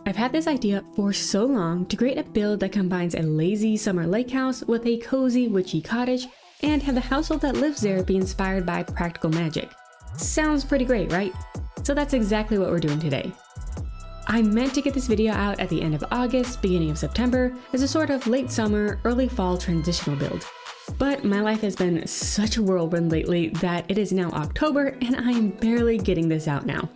I've had this idea for so long to create a build that combines a lazy summer lake house with a cozy witchy cottage and have the household that lives there be inspired by practical magic. Sounds pretty great, right? So that's exactly what we're doing today. I meant to get this video out at the end of August, beginning of September, as a sort of late summer, early fall transitional build. But my life has been such a whirlwind lately that it is now October and I am barely getting this out now.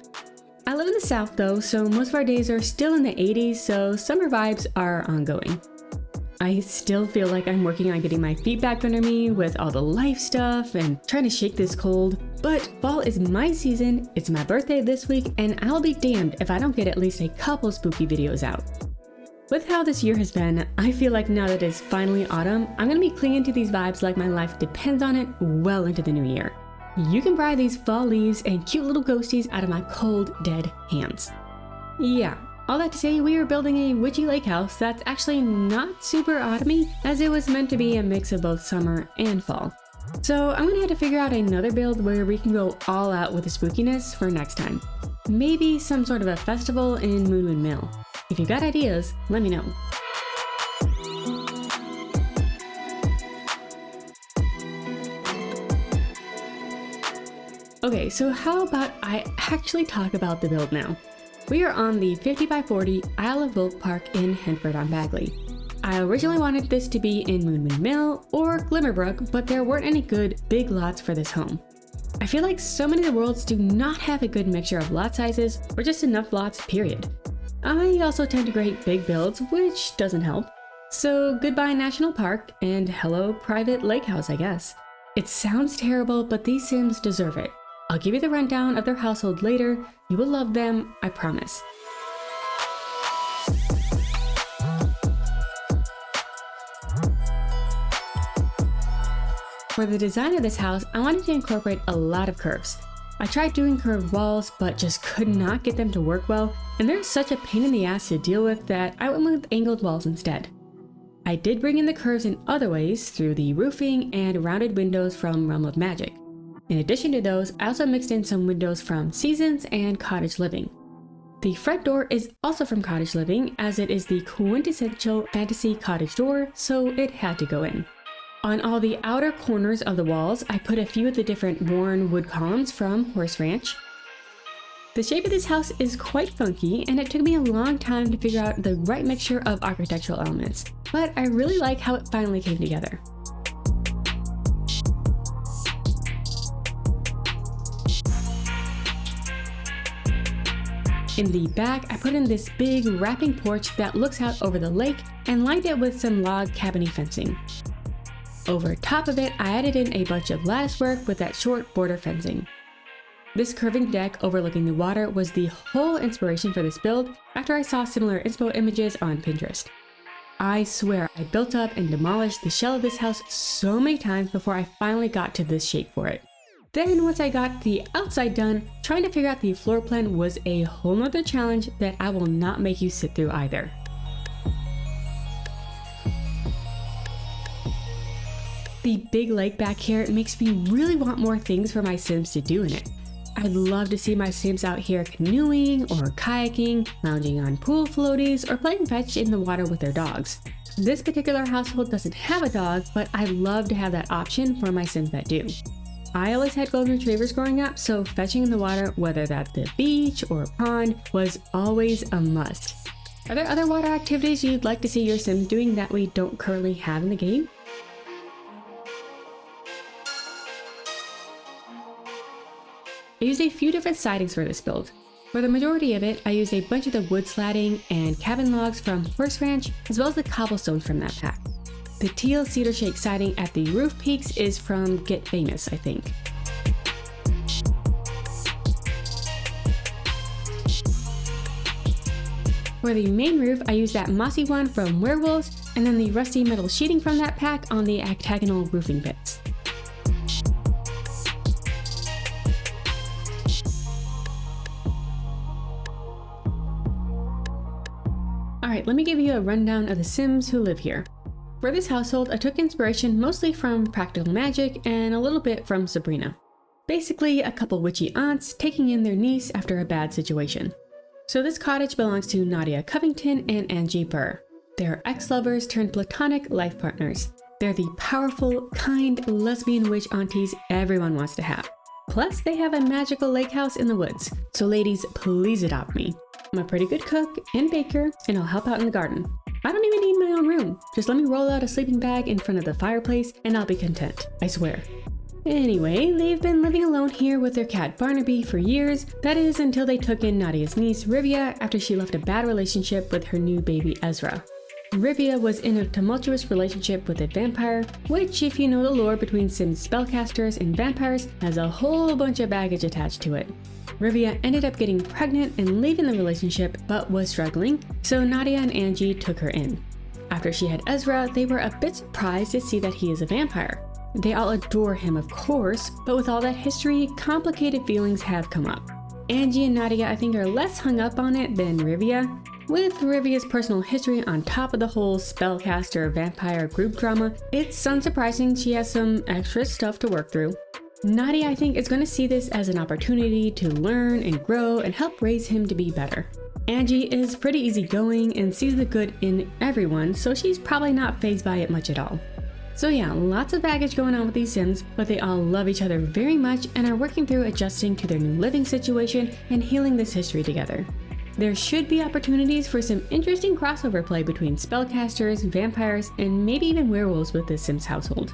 I live in the South though, so most of our days are still in the 80s, so summer vibes are ongoing. I still feel like I'm working on getting my feet back under me with all the life stuff and trying to shake this cold, but fall is my season, it's my birthday this week, and I'll be damned if I don't get at least a couple spooky videos out. With how this year has been, I feel like now that it's finally autumn, I'm gonna be clinging to these vibes like my life depends on it well into the new year. You can pry these fall leaves and cute little ghosties out of my cold, dead hands. Yeah. All that to say, we are building a witchy lake house that's actually not super autumny, as it was meant to be a mix of both summer and fall. So I'm gonna have to figure out another build where we can go all out with the spookiness for next time. Maybe some sort of a festival in Moon Mill. If you got ideas, let me know. Okay, so how about I actually talk about the build now? We are on the 50x40 Isle of Oak Park in Henford-on-Bagley. I originally wanted this to be in Moon Mill or Glimmerbrook, but there weren't any good big lots for this home. I feel like so many of the worlds do not have a good mixture of lot sizes or just enough lots, period. I also tend to create big builds, which doesn't help. So goodbye National Park and hello private lake house, I guess. It sounds terrible, but these Sims deserve it. I'll give you the rundown of their household later. You will love them, I promise. For the design of this house, I wanted to incorporate a lot of curves. I tried doing curved walls, but just could not get them to work well, and they're such a pain in the ass to deal with that I went with angled walls instead. I did bring in the curves in other ways through the roofing and rounded windows from Realm of Magic. In addition to those, I also mixed in some windows from Seasons and Cottage Living. The front door is also from Cottage Living, as it is the quintessential fantasy cottage door, so it had to go in. On all the outer corners of the walls, I put a few of the different worn wood columns from Horse Ranch. The shape of this house is quite funky, and it took me a long time to figure out the right mixture of architectural elements, but I really like how it finally came together. In the back, I put in this big wrapping porch that looks out over the lake and lined it with some log cabiny fencing. Over top of it, I added in a bunch of lattice work with that short border fencing. This curving deck overlooking the water was the whole inspiration for this build after I saw similar inspo images on Pinterest. I swear I built up and demolished the shell of this house so many times before I finally got to this shape for it. Then once I got the outside done, trying to figure out the floor plan was a whole nother challenge that I will not make you sit through either. The big lake back here makes me really want more things for my Sims to do in it. I'd love to see my Sims out here canoeing or kayaking, lounging on pool floaties, or playing fetch in the water with their dogs. This particular household doesn't have a dog, but I'd love to have that option for my Sims that do. I always had golden retrievers growing up, so fetching in the water, whether that's the beach or a pond, was always a must. Are there other water activities you'd like to see your Sims doing that we don't currently have in the game? I used a few different sidings for this build. For the majority of it, I used a bunch of the wood slatting and cabin logs from Horse Ranch, as well as the cobblestones from that pack. The teal cedar shake siding at the roof peaks is from Get Famous, I think. For the main roof, I used that mossy one from Werewolves, and then the rusty metal sheeting from that pack on the octagonal roofing bits. Alright, let me give you a rundown of the Sims who live here. For this household, I took inspiration mostly from Practical Magic and a little bit from Sabrina. Basically, a couple witchy aunts taking in their niece after a bad situation. So this cottage belongs to Nadia Covington and Angie Burr. They're ex-lovers turned platonic life partners. They're the powerful, kind, lesbian witch aunties everyone wants to have. Plus, they have a magical lake house in the woods. So ladies, please adopt me. I'm a pretty good cook and baker, and I'll help out in the garden. I don't even need my own room. Just let me roll out a sleeping bag in front of the fireplace and I'll be content, I swear. Anyway, they've been living alone here with their cat Barnaby for years. That is until they took in Nadia's niece Rivia after she left a bad relationship with her new baby Ezra. Rivia was in a tumultuous relationship with a vampire, which, if you know the lore between Sims spellcasters and vampires, has a whole bunch of baggage attached to it. Rivia ended up getting pregnant and leaving the relationship, but was struggling, so Nadia and Angie took her in. After she had Ezra, they were a bit surprised to see that he is a vampire. They all adore him, of course, but with all that history, complicated feelings have come up. Angie and Nadia, I think, are less hung up on it than Rivia. With Rivia's personal history on top of the whole spellcaster vampire group drama, it's unsurprising she has some extra stuff to work through. Nadia, I think, is going to see this as an opportunity to learn and grow and help raise him to be better. Angie is pretty easygoing and sees the good in everyone, so she's probably not fazed by it much at all. So yeah, lots of baggage going on with these Sims, but they all love each other very much and are working through adjusting to their new living situation and healing this history together. There should be opportunities for some interesting crossover play between spellcasters, vampires, and maybe even werewolves with this Sims household.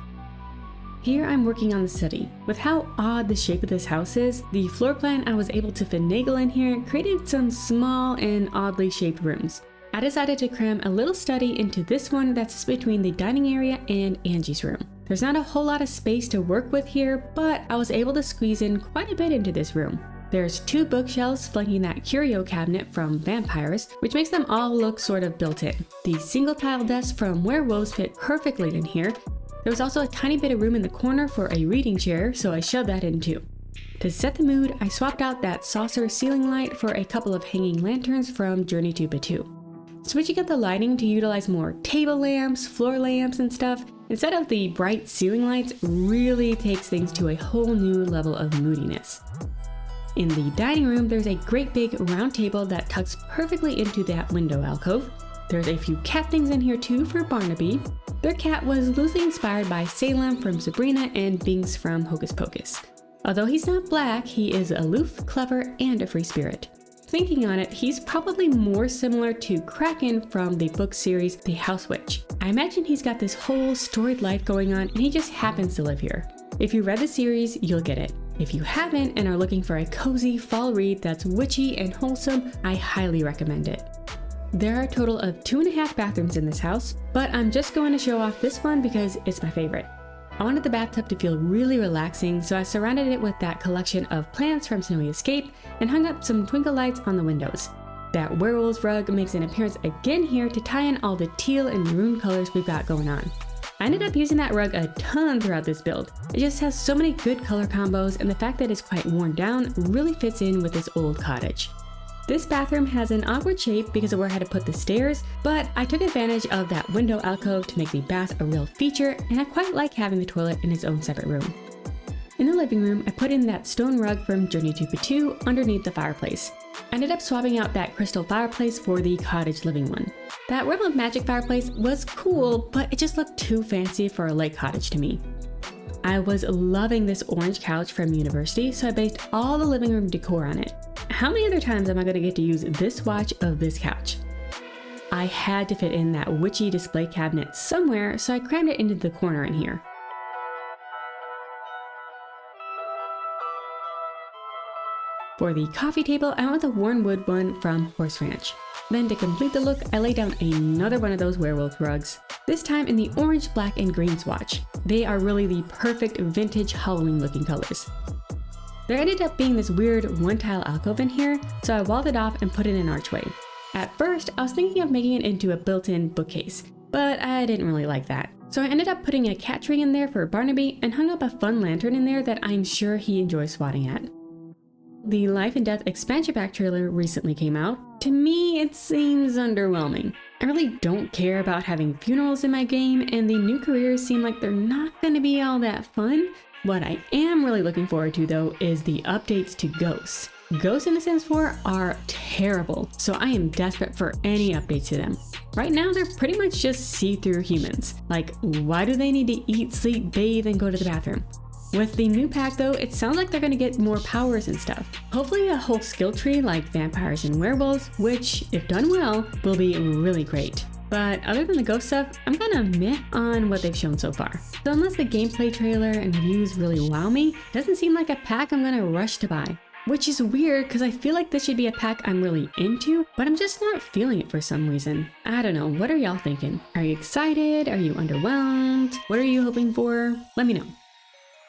Here I'm working on the study. With how odd the shape of this house is, the floor plan I was able to finagle in here created some small and oddly shaped rooms. I decided to cram a little study into this one that's between the dining area and Angie's room. There's not a whole lot of space to work with here, but I was able to squeeze in quite a bit into this room. There's 2 bookshelves flanking that curio cabinet from vampires, which makes them all look sort of built in. The single tile desk from werewolves fit perfectly in here. There was also a tiny bit of room in the corner for a reading chair, so I shoved that in too. To set the mood, I swapped out that saucer ceiling light for a couple of hanging lanterns from Journey to Batu. Switching up the lighting to utilize more table lamps, floor lamps, and stuff, instead of the bright ceiling lights, really takes things to a whole new level of moodiness. In the dining room, there's a great big round table that tucks perfectly into that window alcove. There's a few cat things in here too for Barnaby. Their cat was loosely inspired by Salem from Sabrina and Binks from Hocus Pocus. Although he's not black, he is aloof, clever, and a free spirit. Thinking on it, he's probably more similar to Kraken from the book series The House Witch. I imagine he's got this whole storied life going on and he just happens to live here. If you read the series, you'll get it. If you haven't and are looking for a cozy fall read that's witchy and wholesome, I highly recommend it. There are a total of 2.5 bathrooms in this house, but I'm just going to show off this one because it's my favorite. I wanted the bathtub to feel really relaxing, so I surrounded it with that collection of plants from Snowy Escape and hung up some twinkle lights on the windows. That werewolves rug makes an appearance again here to tie in all the teal and maroon colors we've got going on. I ended up using that rug a ton throughout this build. It just has so many good color combos, and the fact that it's quite worn down really fits in with this old cottage. This bathroom has an awkward shape because of where I had to put the stairs, but I took advantage of that window alcove to make the bath a real feature, and I quite like having the toilet in its own separate room. In the living room, I put in that stone rug from Journey to Batu underneath the fireplace. I ended up swapping out that crystal fireplace for the cottage living one. That Realm of Magic fireplace was cool, but it just looked too fancy for a lake cottage to me. I was loving this orange couch from university, so I based all the living room decor on it. How many other times am I going to get to use this swatch of this couch? I had to fit in that witchy display cabinet somewhere, so I crammed it into the corner in here. For the coffee table, I went with a worn wood one from Horse Ranch. Then to complete the look, I laid down another one of those werewolf rugs, this time in the orange, black, and green swatch. They are really the perfect vintage Halloween looking colors. There ended up being this weird one-tile alcove in here, so I walled it off and put in an archway. At first, I was thinking of making it into a built-in bookcase, but I didn't really like that. So I ended up putting a cat tree in there for Barnaby and hung up a fun lantern in there that I'm sure he enjoys swatting at. The Life and Death expansion pack trailer recently came out. To me, it seems underwhelming. I really don't care about having funerals in my game, and the new careers seem like they're not going to be all that fun. What I am really looking forward to though is the updates to ghosts. Ghosts in The Sims 4 are terrible, so I am desperate for any updates to them. Right now, they're pretty much just see-through humans. Like, why do they need to eat, sleep, bathe, and go to the bathroom? With the new pack though, it sounds like they're gonna get more powers and stuff. Hopefully a whole skill tree like vampires and werewolves, which, if done well, will be really great. But other than the ghost stuff, I'm kinda meh on what they've shown so far. So unless the gameplay trailer and reviews really wow me, it doesn't seem like a pack I'm gonna rush to buy. Which is weird because I feel like this should be a pack I'm really into, but I'm just not feeling it for some reason. I don't know, what are y'all thinking? Are you excited? Are you underwhelmed? What are you hoping for? Let me know.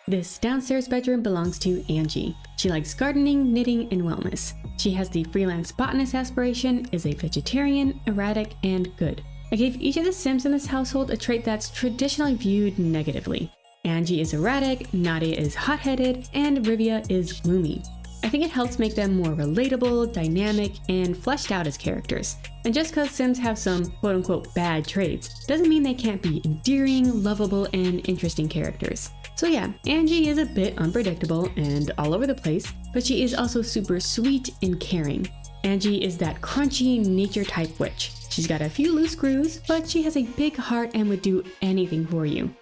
This downstairs bedroom belongs to Angie. She likes gardening, knitting, and wellness. She has the freelance botanist aspiration, is a vegetarian, erratic, and good. I gave each of the Sims in this household a trait that's traditionally viewed negatively. Angie is erratic, Nadia is hot-headed, and Rivia is gloomy. I think it helps make them more relatable, dynamic, and fleshed out as characters. And just because Sims have some quote-unquote bad traits, doesn't mean they can't be endearing, lovable, and interesting characters. So yeah, Angie is a bit unpredictable and all over the place, but she is also super sweet and caring. Angie is that crunchy nature type witch. She's got a few loose screws, but she has a big heart and would do anything for you.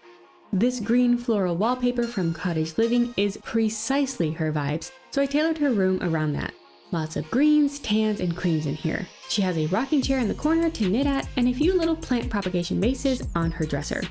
This green floral wallpaper from Cottage Living is precisely her vibes, so I tailored her room around that. Lots of greens, tans, and creams in here. She has a rocking chair in the corner to knit at and a few little plant propagation vases on her dresser.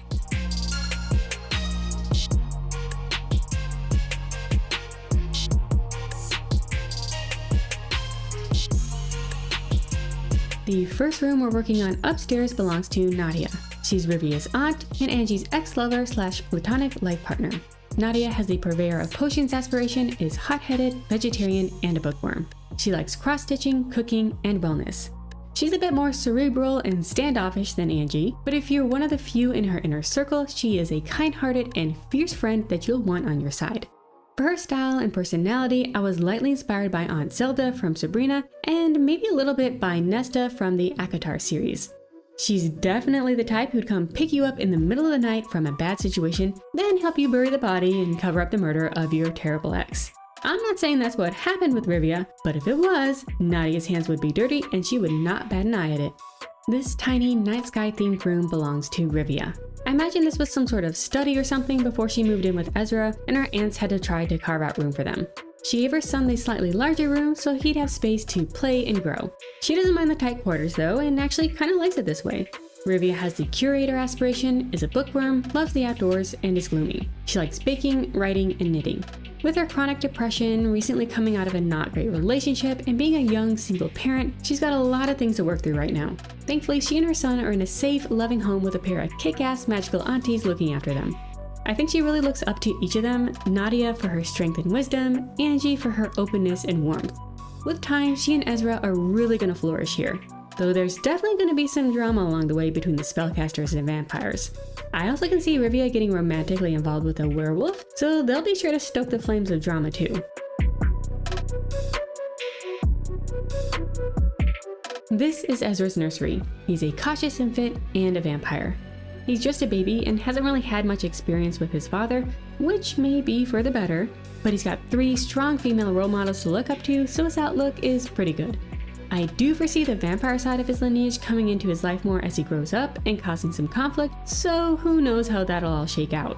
The first room we're working on upstairs belongs to Nadia. She's Rivia's aunt and Angie's ex-lover / platonic life partner. Nadia has the purveyor of potions aspiration, is hot-headed, vegetarian, and a bookworm. She likes cross-stitching, cooking, and wellness. She's a bit more cerebral and standoffish than Angie, but if you're one of the few in her inner circle, she is a kind-hearted and fierce friend that you'll want on your side. For her style and personality, I was lightly inspired by Aunt Zelda from Sabrina, and maybe a little bit by Nesta from the Akatar series. She's definitely the type who'd come pick you up in the middle of the night from a bad situation, then help you bury the body and cover up the murder of your terrible ex. I'm not saying that's what happened with Rivia, but if it was, Nadia's hands would be dirty and she would not bat an eye at it. This tiny night sky themed room belongs to Rivia. I imagine this was some sort of study or something before she moved in with Ezra, and her aunts had to try to carve out room for them. She gave her son the slightly larger room so he'd have space to play and grow. She doesn't mind the tight quarters though, and actually kind of likes it this way. Rivia has the curator aspiration, is a bookworm, loves the outdoors, and is gloomy. She likes baking, writing, and knitting. With her chronic depression, recently coming out of a not great relationship, and being a young single parent, she's got a lot of things to work through right now. Thankfully, she and her son are in a safe, loving home with a pair of kick-ass magical aunties looking after them. I think she really looks up to each of them, Nadia for her strength and wisdom, Angie for her openness and warmth. With time, she and Ezra are really going to flourish here, though there's definitely going to be some drama along the way between the spellcasters and vampires. I also can see Rivia getting romantically involved with a werewolf, so they'll be sure to stoke the flames of drama too. This is Ezra's nursery. He's a cautious infant and a vampire. He's just a baby and hasn't really had much experience with his father, which may be for the better, but he's got 3 strong female role models to look up to, so his outlook is pretty good. I do foresee the vampire side of his lineage coming into his life more as he grows up and causing some conflict, so who knows how that'll all shake out.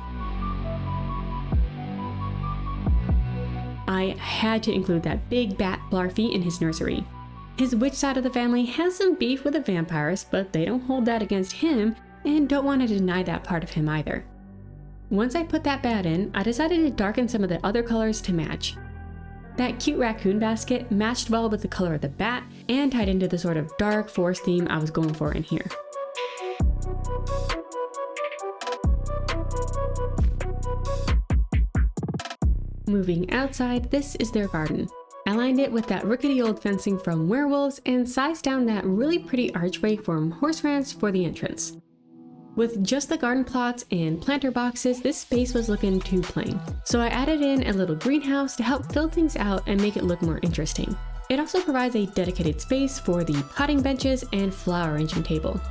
I had to include that big bat Blarfy in his nursery. His witch side of the family has some beef with the vampires, but they don't hold that against him and don't want to deny that part of him either. Once I put that bat in, I decided to darken some of the other colors to match. That cute raccoon basket matched well with the color of the bat and tied into the sort of dark forest theme I was going for in here. Moving outside, this is their garden. I lined it with that rickety old fencing from werewolves and sized down that really pretty archway from horse ranch for the entrance. With just the garden plots and planter boxes, this space was looking too plain. So I added in a little greenhouse to help fill things out and make it look more interesting. It also provides a dedicated space for the potting benches and flower arrangement table.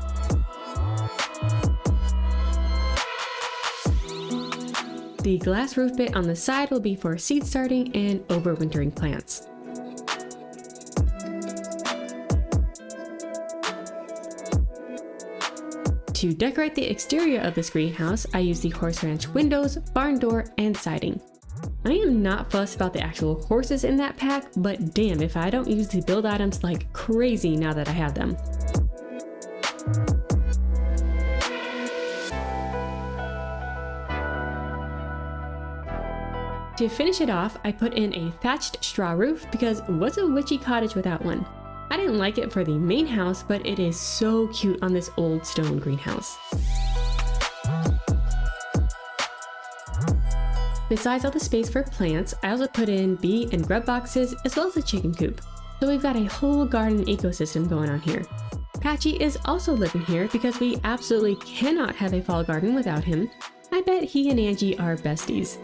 The glass roof bit on the side will be for seed starting and overwintering plants. To decorate the exterior of this greenhouse, I use the horse ranch windows, barn door, and siding. I am not fussed about the actual horses in that pack, but damn if I don't use the build items like crazy now that I have them. To finish it off, I put in a thatched straw roof because what's a witchy cottage without one? I didn't like it for the main house, but it is so cute on this old stone greenhouse. Besides all the space for plants, I also put in bee and grub boxes as well as a chicken coop. So we've got a whole garden ecosystem going on here. Patchy is also living here because we absolutely cannot have a fall garden without him. I bet he and Angie are besties.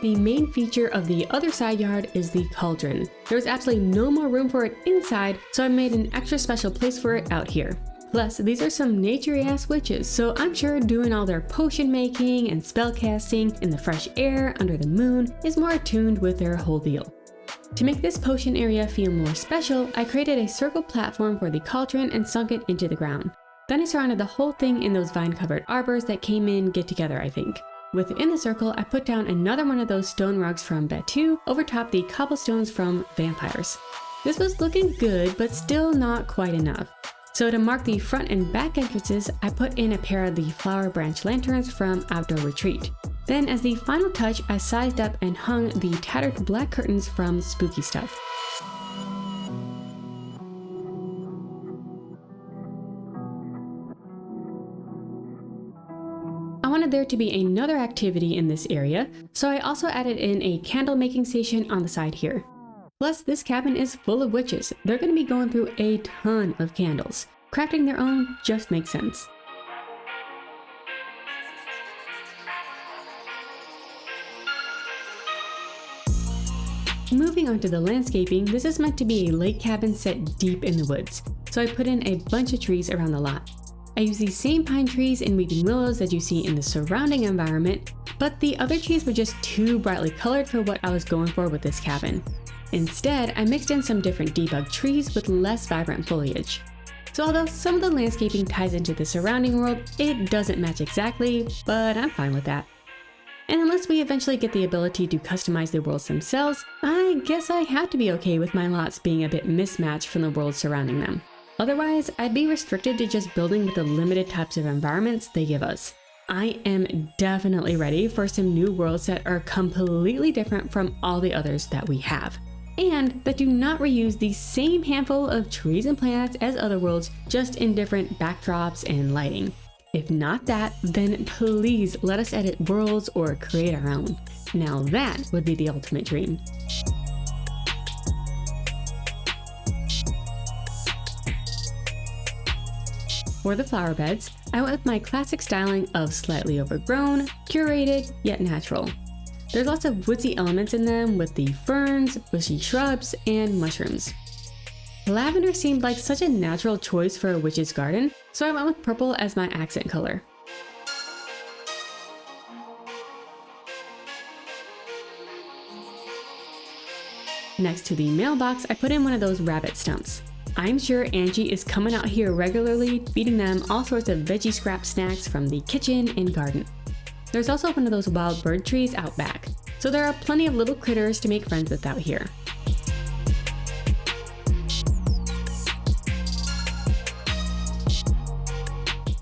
The main feature of the other side yard is the cauldron. There was absolutely no more room for it inside, so I made an extra special place for it out here. Plus, these are some nature-ass witches, so I'm sure doing all their potion making and spellcasting in the fresh air under the moon is more attuned with their whole deal. To make this potion area feel more special, I created a circle platform for the cauldron and sunk it into the ground. Then I surrounded the whole thing in those vine-covered arbors that came in get together, I think. Within the circle, I put down another one of those stone rugs from Batu over top the cobblestones from Vampires. This was looking good, but still not quite enough. So to mark the front and back entrances, I put in a pair of the flower branch lanterns from Outdoor Retreat. Then as the final touch, I sized up and hung the tattered black curtains from Spooky Stuff. I wanted there to be another activity in this area, so I also added in a candle making station on the side here. Plus, this cabin is full of witches. They're going to be going through a ton of candles. Crafting their own just makes sense. Moving on to the landscaping, this is meant to be a lake cabin set deep in the woods, so I put in a bunch of trees around the lot. I use the same pine trees and weeping willows that you see in the surrounding environment, but the other trees were just too brightly colored for what I was going for with this cabin. Instead, I mixed in some different debug trees with less vibrant foliage. So although some of the landscaping ties into the surrounding world, it doesn't match exactly, but I'm fine with that. And unless we eventually get the ability to customize the worlds themselves, I guess I have to be okay with my lots being a bit mismatched from the world surrounding them. Otherwise, I'd be restricted to just building with the limited types of environments they give us. I am definitely ready for some new worlds that are completely different from all the others that we have, and that do not reuse the same handful of trees and plants as other worlds, just in different backdrops and lighting. If not that, then please let us edit worlds or create our own. Now that would be the ultimate dream. For the flower beds, I went with my classic styling of slightly overgrown, curated, yet natural. There's lots of woodsy elements in them with the ferns, bushy shrubs, and mushrooms. Lavender seemed like such a natural choice for a witch's garden, so I went with purple as my accent color. Next to the mailbox, I put in one of those rabbit stumps. I'm sure Angie is coming out here regularly, feeding them all sorts of veggie scrap snacks from the kitchen and garden. There's also one of those wild bird trees out back, so there are plenty of little critters to make friends with out here.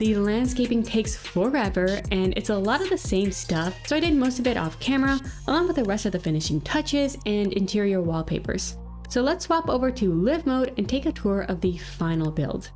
The landscaping takes forever, and it's a lot of the same stuff, so I did most of it off camera, along with the rest of the finishing touches and interior wallpapers. So let's swap over to live mode and take a tour of the final build.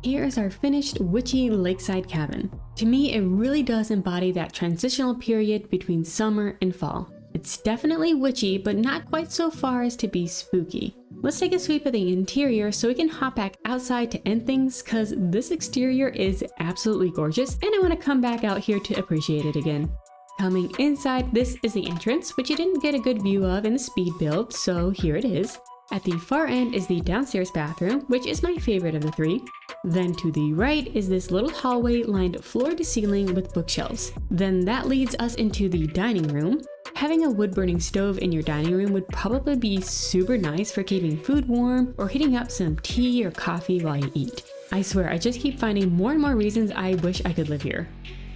Here is our finished witchy lakeside cabin. To me, it really does embody that transitional period between summer and fall. It's definitely witchy, but not quite so far as to be spooky. Let's take a sweep of the interior so we can hop back outside to end things, cause this exterior is absolutely gorgeous and I want to come back out here to appreciate it again. Coming inside, this is the entrance, which you didn't get a good view of in the speed build, so here it is. At the far end is the downstairs bathroom, which is my favorite of the three. Then to the right is this little hallway lined floor to ceiling with bookshelves. Then that leads us into the dining room. Having a wood-burning stove in your dining room would probably be super nice for keeping food warm or heating up some tea or coffee while you eat. I swear, I just keep finding more and more reasons I wish I could live here.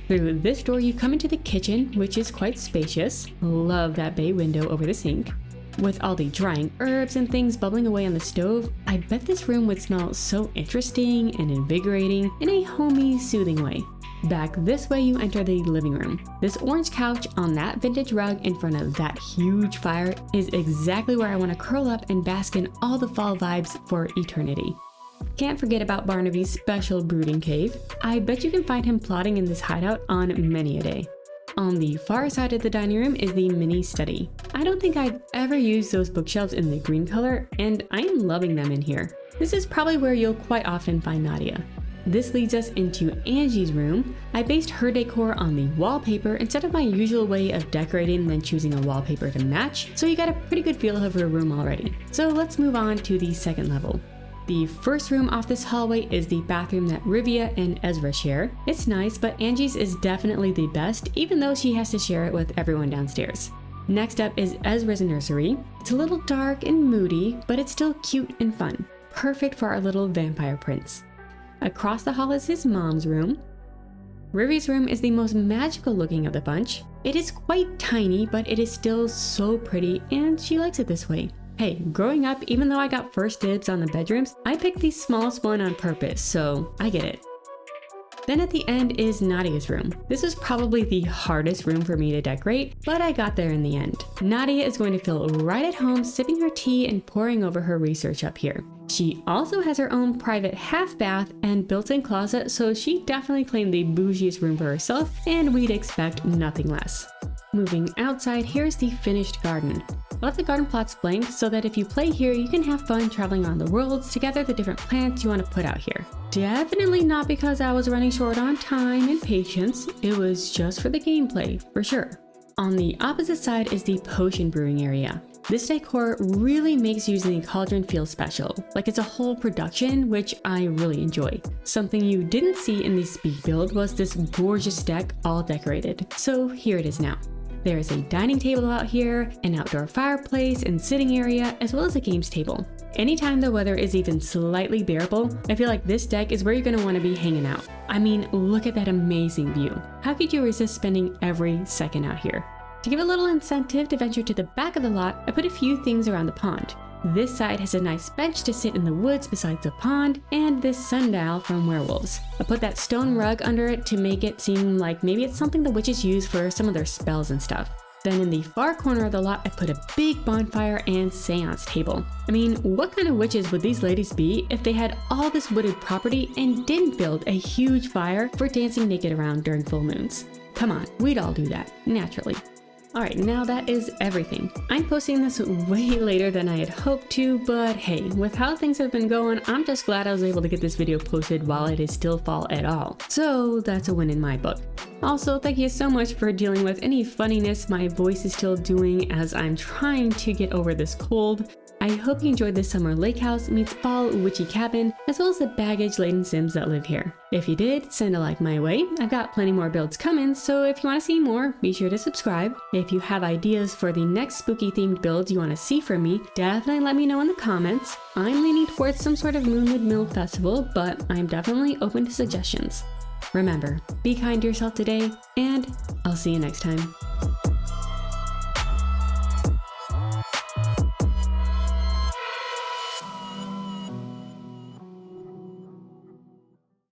Through this door, you come into the kitchen, which is quite spacious. Love that bay window over the sink. With all the drying herbs and things bubbling away on the stove, I bet this room would smell so interesting and invigorating in a homey, soothing way. Back this way, you enter the living room. This orange couch on that vintage rug in front of that huge fire is exactly where I want to curl up and bask in all the fall vibes for eternity. Can't forget about Barnaby's special brooding cave. I bet you can find him plotting in this hideout on many a day. On the far side of the dining room is the mini study. I don't think I've ever used those bookshelves in the green color, and I am loving them in here. This is probably where you'll quite often find Nadia. This leads us into Angie's room. I based her decor on the wallpaper instead of my usual way of decorating then choosing a wallpaper to match, so you got a pretty good feel of her room already. So let's move on to the second level. The first room off this hallway is the bathroom that Rivia and Ezra share. It's nice, but Angie's is definitely the best, even though she has to share it with everyone downstairs. Next up is Ezra's nursery. It's a little dark and moody, but it's still cute and fun. Perfect for our little vampire prince. Across the hall is his mom's room. Rivia's room is the most magical looking of the bunch. It is quite tiny, but it is still so pretty, and she likes it this way. Hey, growing up, even though I got first dibs on the bedrooms, I picked the smallest one on purpose, so I get it. Then at the end is Nadia's room. This is probably the hardest room for me to decorate, but I got there in the end. Nadia is going to feel right at home sipping her tea and poring over her research up here. She also has her own private half bath and built-in closet, so she definitely claimed the bougiest room for herself, and we'd expect nothing less. Moving outside, here's the finished garden. I left the garden plots blank so that if you play here, you can have fun traveling around the world to gather the different plants you want to put out here. Definitely not because I was running short on time and patience, it was just for the gameplay, for sure. On the opposite side is the potion brewing area. This decor really makes using the cauldron feel special, like it's a whole production, which I really enjoy. Something you didn't see in the speed build was this gorgeous deck all decorated, so here it is now. There is a dining table out here, an outdoor fireplace and sitting area, as well as a games table. Anytime the weather is even slightly bearable, I feel like this deck is where you're going to want to be hanging out. I mean, look at that amazing view. How could you resist spending every second out here? To give a little incentive to venture to the back of the lot, I put a few things around the pond. This side has a nice bench to sit in the woods beside the pond, and this sundial from Werewolves. I put that stone rug under it to make it seem like maybe it's something the witches use for some of their spells and stuff. Then in the far corner of the lot, I put a big bonfire and seance table. I mean, what kind of witches would these ladies be if they had all this wooded property and didn't build a huge fire for dancing naked around during full moons? Come on, we'd all do that, naturally. Alright, now that is everything. I'm posting this way later than I had hoped to, but hey, with how things have been going, I'm just glad I was able to get this video posted while it is still fall at all. So that's a win in my book. Also, thank you so much for dealing with any funniness my voice is still doing as I'm trying to get over this cold. I hope you enjoyed this summer lake house meets fall witchy cabin, as well as the baggage-laden sims that live here. If you did, send a like my way. I've got plenty more builds coming, so if you want to see more, be sure to subscribe. If you have ideas for the next spooky-themed builds you want to see from me, definitely let me know in the comments. I'm leaning towards some sort of Moonlit Mill festival, but I'm definitely open to suggestions. Remember, be kind to yourself today, and I'll see you next time.